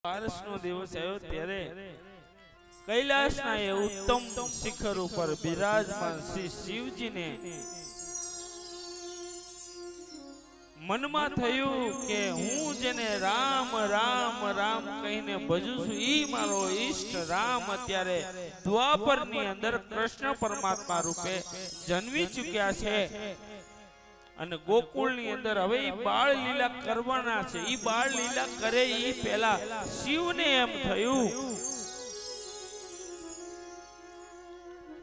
બારસનો દિવસ આવ્યો ત્યારે કૈલાસના એ ઉત્તમ શિખર ઉપર બિરાજમાન શ્રી શિવજીને મનમાં થયું કે હું જેને રામ રામ રામ કહીને ભજું છું ઈ મારો ઈષ્ટ રામ અત્યારે દ્વાપરની અંદર કૃષ્ણ પરમાત્મા રૂપે જન્મી ચૂક્યા છે અને ગોકુળની અંદર હવે ઈ બાળ લીલા કરવાના છે। ઈ બાળ લીલા કરે ઈ પહેલા શિવને એમ થયું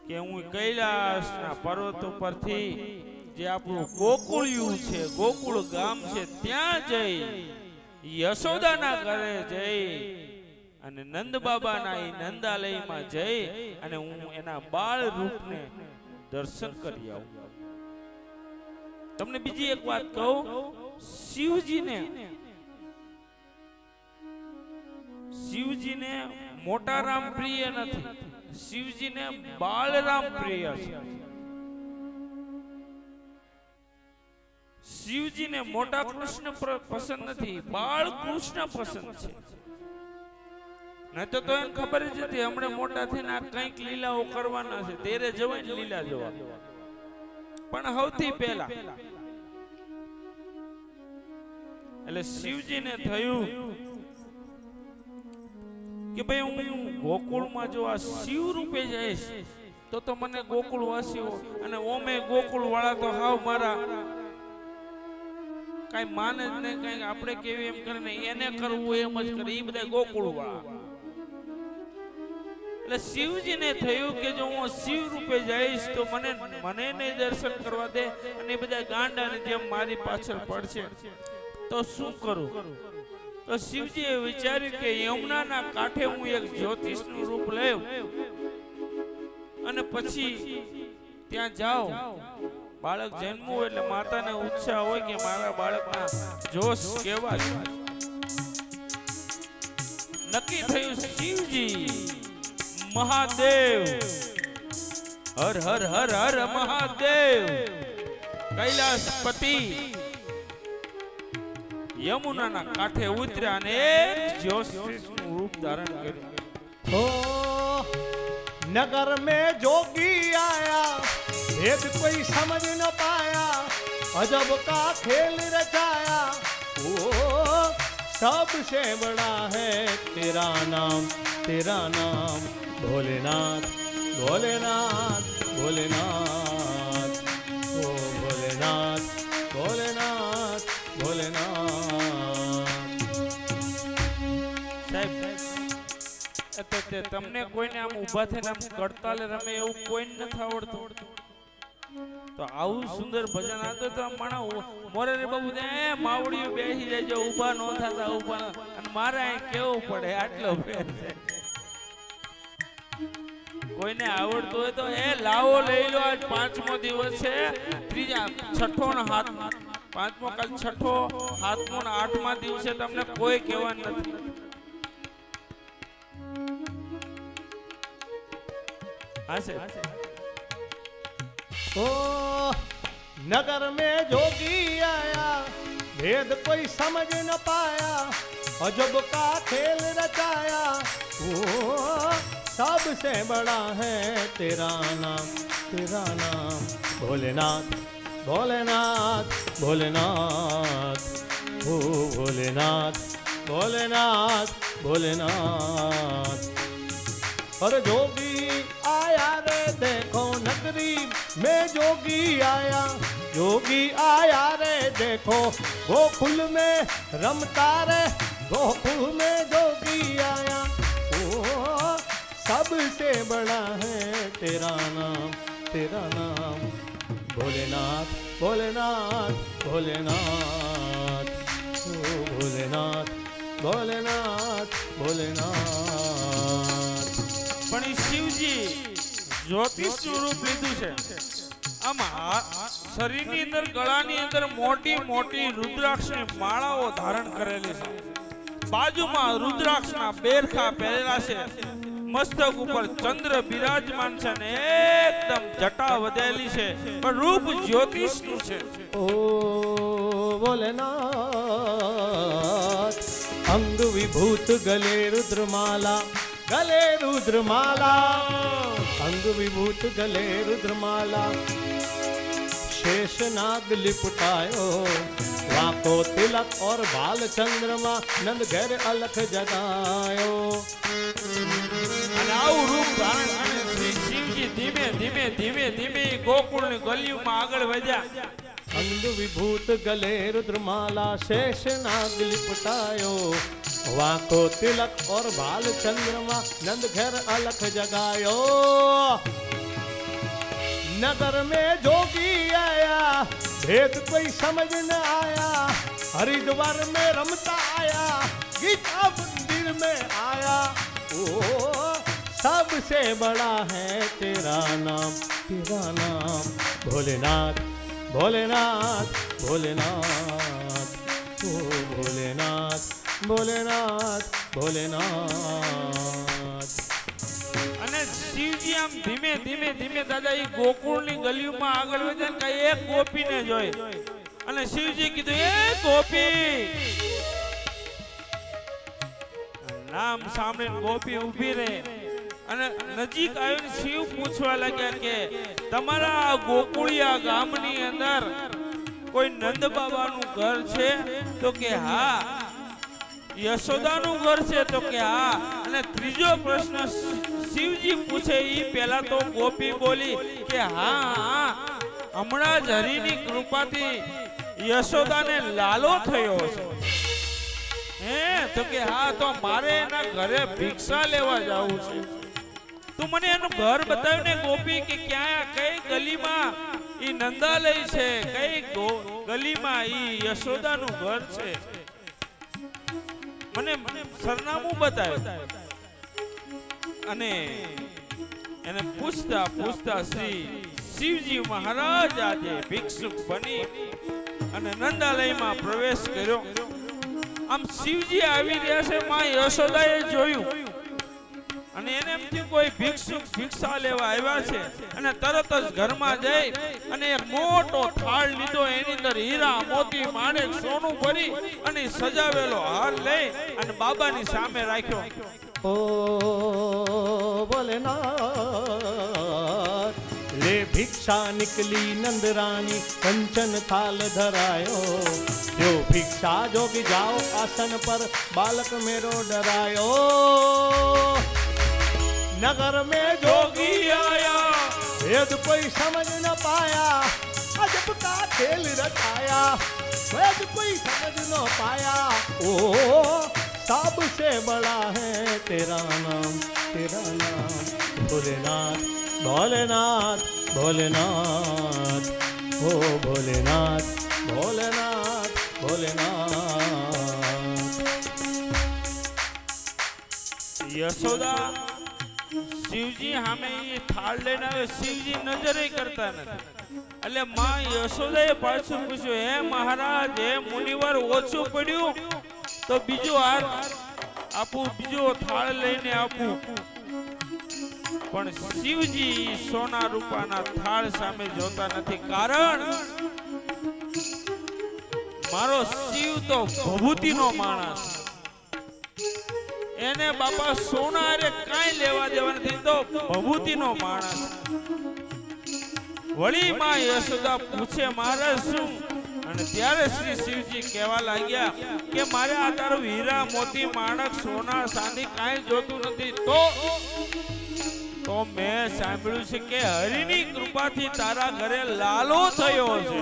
કે હું કૈલાસના પર્વત ઉપરથી જે આપણું ગોકુળિયું છે ગોકુળ ગામ છે ત્યાં જઈ યશોદાના ઘરે જઈ અને નંદ બાબાના ઈ નંદાલયમાં જઈ અને હું એના બાળ રૂપને દર્શન કરી આવું। તમને બીજી એક વાત કહું, શિવજીને મોટા રામ પ્રિય નથી, શિવજીને બાળરામ પ્રિય છે। શિવજીને મોટા કૃષ્ણ પસંદ નથી, બાળ કૃષ્ણ પસંદ છે। નહીં તો એને ખબર જ હતી હમણાં મોટા થઈને આ કંઈક લીલાઓ કરવાના છે, તેરે જવાય ને લીલા જોવા। પણ સૌથી પહેલા એટલે શિવજીને થયું કે ભાઈ હું ગોકુળમાં જો આ શિવ રૂપે જઈશ તો મને ગોકુળ વાસીઓ અને ઓમે ગોકુળ વાળા તો હાવ મારા કઈ માને જ નહીં, કઈ આપણે કેવી એમ કરીને એને કરવું એમ જ કરે એ બધા ગોકુળ વાળા। એટલે શિવજીને થયું કે જો હું શિવ રૂપે જઈશ તો મને નહીં દર્શન કરવા દે અને બધા ગાંડાની જેમ મારી પાછળ પડશે તો શું કરું। તો શિવજીએ વિચાર્યું કે યમુનાના કાંઠે હું એક જ્યોતિષનું રૂપ લઉં અને પછી ત્યાં જાઉં। બાળક જન્મવું એટલે માતાને ઉત્સાહ હોય કે મારા બાળકના જોશ કેવા છે। નક્કી થયું શિવજી महादेव हर हर हर हर महादेव कैलाशपति यमुना कांठे उतर्या ने ज्योतिषનું રૂપ ધારણ કર્યું। ओ नगर में जोगी आया, भेद कोई समझ न पाया, अजब का खेल रचाया। ओ सबसे बड़ा है तेरा नाम भोलेनाथ भोलेनाथ भोलेनाथ ओ भोलेनाथ भोलेनाथ भोलेनाथ। સાહેબ તમને કોઈને આમ ઊભા થઈને આમ કડતાલે રમે એવું કોઈને નથી આવડતું, તો આવું સુંદર ભજન આવતો તો માણા મોરે બાબુ એ માવડીઓ બેસી જાય ઊભા ન થતા ઊભા અને મારે અહીં કેવું પડે આટલો ફેર છે। કોઈને આવડતું હોય તો એ લાવો લઈ લો। આજ 5મો દિવસ છે, ત્રીજા છઠ્ઠો ને પાંચમો કાલ છઠ્ઠો સાતમો ને 8મા દિવસે તમને કોઈ કહેવાનું નથી। ओ नगर में जोगी आया, भेद कोई समझ न पाया, अजब का खेल रचाया। ओ सबसे बड़ा है तेरा नाम भोलेनाथ भोलेनाथ भोलेनाथ ओ भोलेनाथ भोलेनाथ भोलेनाथ। और जोगी आया रे देखो नगरी में जोगी आया रे देखो गोकुल में रमता रे गोकुल में जोगी आया। ओ सबसे बड़ा है तेरा नाम भोलेनाथ भोलेनाथ भोलेनाथ ओ भोलेनाथ भोलेनाथ भोलेनाथ। પણ શિવજી જ્યોતિષનું રૂપ લીધું છે। આમાં શરીરની અંદર ગળાની અંદર મોટી મોટી રુદ્રાક્ષની માળાઓ ધારણ કરેલી છે, બાજુમાં રુદ્રાક્ષના બેરખા પહેરેલા છે, મસ્તક ઉપર ચંદ્ર બિરાજમાન છે અને એકદમ જટા વધેલી છે, પણ રૂપ જ્યોતિષનું છે। ओ भोलेनाथ अंग विभूत गले रुद्रमाला, गले रुद्रमाला, अंग विभूत गले रुद्रमाला, शेष नाग लिपटायो, वाको तिलक और बाल चंद्रमा, नंद घर अलख जगायो। અને આવું રૂપ ધારણ કરીને શ્રી શિવજી ધીમે ધીમે ધીમે ધીમે ગોકુળની ગલીઓમાં આગળ વધ્યા। अंग विभूत गले रुद्रमाला, शेष नाग लिपटायो, वाको तिलक और बाल चंद्रमा, नंद घर अलख जगायो। नगर में जोगी आया, भेद कोई समझ न आया, हरिद्वार में रमता आया, गीता मंदिर में आया। ओ सबसे बड़ा है तेरा नाम, तेरा नाम भोलेनाथ, भोलेनाथ, भोलेनाथ, ओ भोलेनाथ, भोलेनाथ, भोलेनाथ। અને શિવજી આમ ધીમે ધીમે ધીમે દાદા એ ગોકુળની ગલીઓમાં આગળ વધ્યા કે એક ગોપીને જોઈ અને શિવજી કીધું, એ ગોપી। નામ સાંભળીને ગોપી ઊભી રહે અને નજીક આવીને શિવ પૂછવા લાગ્યા કે તમારા આ ગોકુળિયા ગામની અંદર કોઈ નંદ બાબાનું ઘર છે? તો કે હા। યશોદાનું ઘર છે? તો કે હા। અને ત્રીજો પ્રશ્ન શિવજી પૂછે એ પહેલા તો ગોપી બોલી કે હા, હમણાં જ હરિની કૃપાથી યશોદાને લાલો થયો છે। હે? તો કે હા, તો મારે એના ઘરે ભિક્ષા લેવા જવું છે। તું મને એનું ઘર બતાવ્યું ને ગોપી કે ક્યાં કઈ ગલીમાં ઈ નંદાલય છે, કઈ ગલીમાં ઈ યશોદાનું ઘર છે, મને સરનામું બતાવ્યું। અને એને પૂછતા પૂછતા શ્રી શિવજી મહારાજ આજે ભિક્ષુક બની અને નંદાલયમાં પ્રવેશ કર્યો। આમ શિવજી આવી રહ્યા છે, માં યશોદાએ જોયું અને એને એમ થયું કોઈ ભિક્ષુક ભિક્ષા લેવા આવ્યા છે અને તરત જ ઘરમાં જઈ અને એક મોટો થાળ લીધો, એની અંદર હીરા મોતી માણેક સોનું ભરી અને સજાવેલો હાર લઈ અને બાબાની સામે રાખ્યો। ओ भोलेनाथ, ले भिक्षा निकली नंदरानी, कंचन थाल धरायो, जो भिक्षा जोगी जाओ आसन पर, बालक मेरो डरायो। नगर में जोगी आया, भेद कोई समझ न पाया, अजब का खेल रचाया, भेद कोई समझ न पाया। ओ सबसे बड़ा है तेरा नाम, तेरा नाम भोलेनाथ, भोलेनाथ, भोलेनाथ, ओ भोलेनाथ, भोलेनाथ, भोलेनाथ। યશોદા શિવજી સામે એ થાળ લઈને આવે, શિવજી નજરે કરતા નથી। એટલે માં યશોદાએ પાછું પૂછ્યું, હે મહારાજ, હે મુનિવર, ઓછું પડ્યું તો બીજો હાર આપું, બીજો થાળ લઈને આપું। પણ શિવજી સોના રૂપાના થાળ સામે જોતા નથી, કારણ મારો શિવ તો ભભૂતિનો માણસ, એને બાપા સોના અરે કાંઈ લેવા દેવા નથી, તો ભભૂતિનો માણસ। વળી માં યશોદા પૂછે, મારે શું? અને ત્યારે શ્રી શિવજી કહેવા લાગ્યા કે મારે આ તારું હીરા મોતી માણક સોના ચાંદી કાંઈ જોતું નથી। તો મેં સાંભળ્યું છે કે હરિની કૃપાથી તારા ઘરે લાલો થયો છે।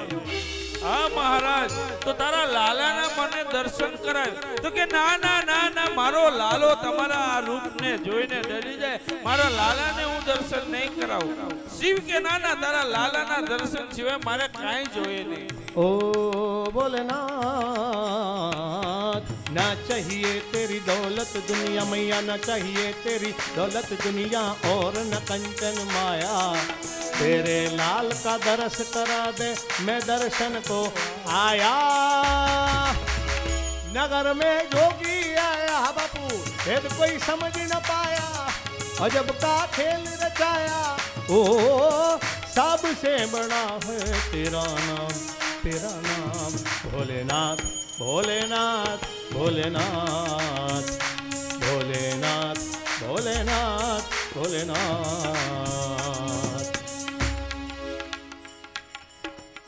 હા મહારાજ, તો તારા લાલાના મને દર્શન કરાય। તો કે ના ના ના ના, મારો લાલો તમારા આ રૂપને જોઈને ડરી જાય, મારા લાલાને હું દર્શન નહીં કરાવું। શિવ કે ના ના, તારા લાલાના દર્શન સિવાય મારે કાંઈ જોઈએ નહીં। ओ भोलेनाथ, ना चाहिए तेरी दौलत दुनिया मैया, ना चाहिए तेरी दौलत दुनिया और न कंचन माया, तेरे लाल का दर्श करा दे, मैं दर्शन को आया। नगर में जोगी आया बापू, भेद कोई समझ न पाया, अजब का खेल रचाया। ओ सबसे बड़ा है तेरा नाम, तेरा नाम भोलेनाथ, भोलेनाथ, ભોલેનાથ ભોલેનાથ ભોલેનાથ ભોલેનાથ.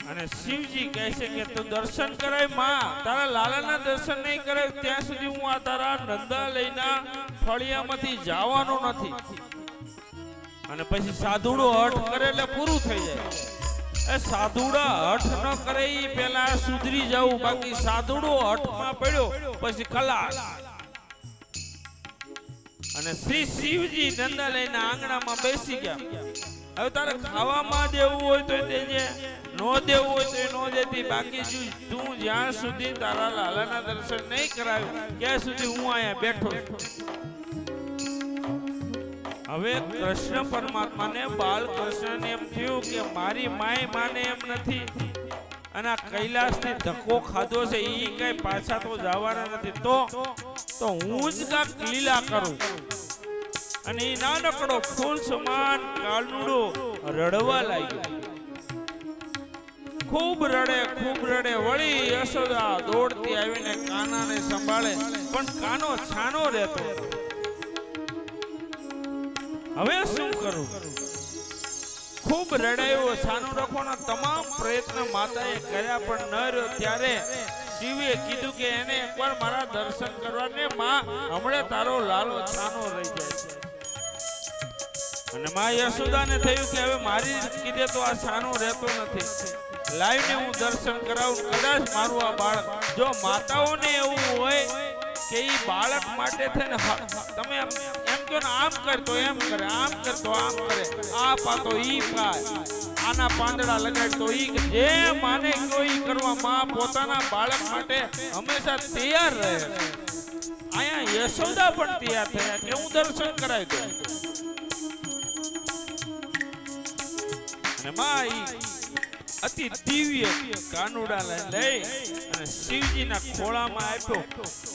અને શિવજી કહે છે કે તું દર્શન કરાય માં, તારા લાલાના દર્શન નહીં કરાય ત્યાં સુધી હું આ તારા નંદાલયના ફળિયામાંથી જવાનો નથી. અને પછી સાધુડો હઠ કરે એટલે પૂરું થઈ જાય. એ સાધુડા હઠ ન કરે એ પેલા સુધરી જવું, બાકી સાધુડો હઠમાં પડ્યો પછી ખલાસ. અને શ્રી શિવજી નંદાલયના આંગણામાં બેસી ગયા. હવે તારે ખાવામાં દેવું હોય તો દેજે, નો દેવું હોય તો નો દેતી, બાકી તું જ્યાં સુધી તારા લાલાના દર્શન નહીં કરાવ્યું ત્યાં સુધી હું અહીંયા બેઠો છું. હવે કૃષ્ણ પરમાત્માને બાલકૃષ્ણને એમ થયું કે મારી માય માને એમ નથી, અને આ કૈલાસને ધક્કો ખાધો છે એ કઈ પાછા તો જવાના નથી, તો હું જ કાંઈક લીલા કરું. અને એ નાનકડો ફૂલ સમાન કાનુડો રડવા લાગ્યો. ખૂબ રડે વળી યશોદા દોડતી આવીને કાનાને સંભાળે, પણ કાનો છાનો રહેતો. હવે શું કરું? ખૂબ રડાયો. છાનું રાખવાના તમામ પ્રયત્ન માતાએ કર્યા પણ ન રહ્યો. ત્યારે શિવે કીધું કે એને એકવાર મારા દર્શન કરવાને માં, હમણાં તારો લાલો છાનો રહી જાય છે. અને માં યશોદાને થયું કે હવે મારી કીધે તો આ છાનો રહેતો નથી, લાવીને હું દર્શન કરાવું. કદાચ મારું આ બાળક, જો માતાઓને એવું હોય કે એ બાળક માટે થઈને તમે એમ કહો ને આમ કરતો એમ કરે, આમ કરતો આમ કરે, આ પાતો ઈ પાય, આના પાંદડા લગાડ તો ઈ, જે માને કયો ઈ કરવા માં પોતાના બાળક માટે હંમેશા તૈયાર રહે. અહીંયા યશોદા પણ તૈયાર થયા કે હું દર્શન કરાવી દઉં. અને માં ઈ અતિ દિવ્ય કાનુડા લઈ અને શિવજીના ખોળામાં આપ્યો.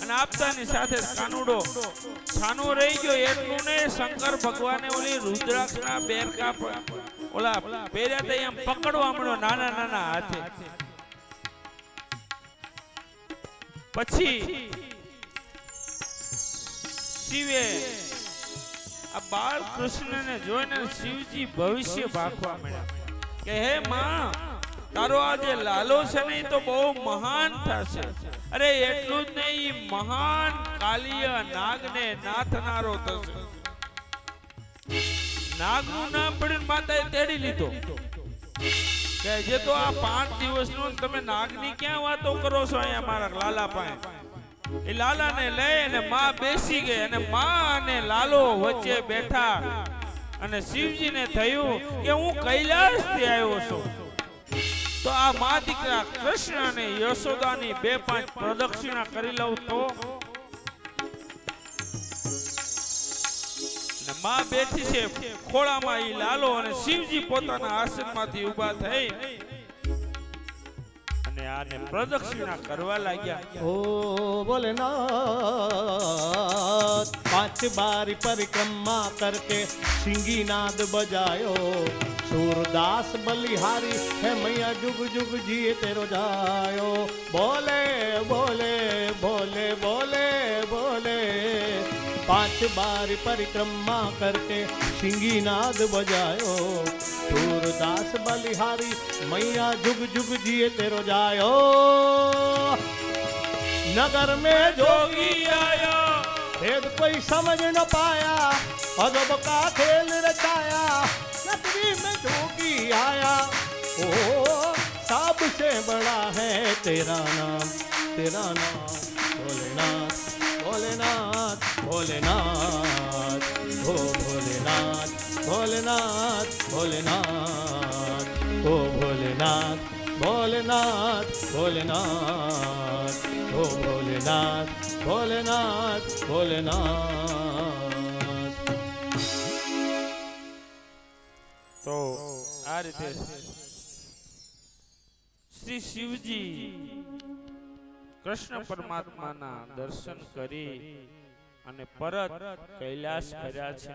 અને આપતાની સાથે કાનુડો છાનો રહી ગયો. એટલું ને શંકર ભગવાને ઓલી રુદ્રાક્ષના બેરકા ઓલા પહેર્યા હતા એમ પકડવા મળ્યો નાના નાના હાથે. પછી શિવે આ બાળકૃષ્ણને જોઈને શિવજી ભવિષ્ય ભાખવા મળ્યા કે હે માં, તારો આ જે લાલો છે ને એ તો બહુ મહાન થશે. અરે એટલું જ નહીં, મહાન કાલિય નાગને નાથનારો થશે. નાગનું નામ પડ્યું, માતાએ તેડી લીધો કે જે તો આ 5 દિવસનો તમે નાગની ક્યાં વાતો કરો છો અહીંયા મારા લાલા પાસે. એ લાલાને લઈ અને માં બેસી ગઈ અને માં અને લાલો વચ્ચે બેઠા. અને શિવજીને થયું કે હું કૈલાસથી આવ્યો છું, તો આ મા દીકરા કૃષ્ણ અને યશોદાની 2-5 પ્રદક્ષિણા કરી લઉં તો. માં બેઠી છે ખોળામાં ઈ લાલો, અને શિવજી પોતાના આસનમાંથી ઊભા થઈ અને આને પ્રદક્ષિણા કરવા લાગ્યા. ઓ ભોલેનાથ 5 बार परिक्रमा करके सिंगी नाद बजायो. सूरदास बलिहारी है मैया जुग जुग जिए तेरो जायो. बोले बोले बोले बोले बोले 5 बार परिक्रमा करके सिंगी नाद बजायो. सूरदास बलिहारी मैया जुग जुग जिए तेरो जायो. नगर में जोगी आया, भेद कोई समझ न पाया, अदब का खेल रचाया. नगरी में जोगी आया, ओ सबसे बड़ा है तेरा नाम, तेरा नाम भोलेनाथ भोलेनाथ भोलेनाथ. ओ भोलेनाथ भोलेनाथ भोलेनाथ. ओ भोलेनाथ भोलेनाथ भोलेनाथ. ओ भोलेनाथ भोलेनाथ भोलेनाथ. તો આ રીતે શ્રી શિવજી કૃષ્ણ પરમાત્માના દર્શન કરી અને પરત કૈલાસ ફર્યા છે.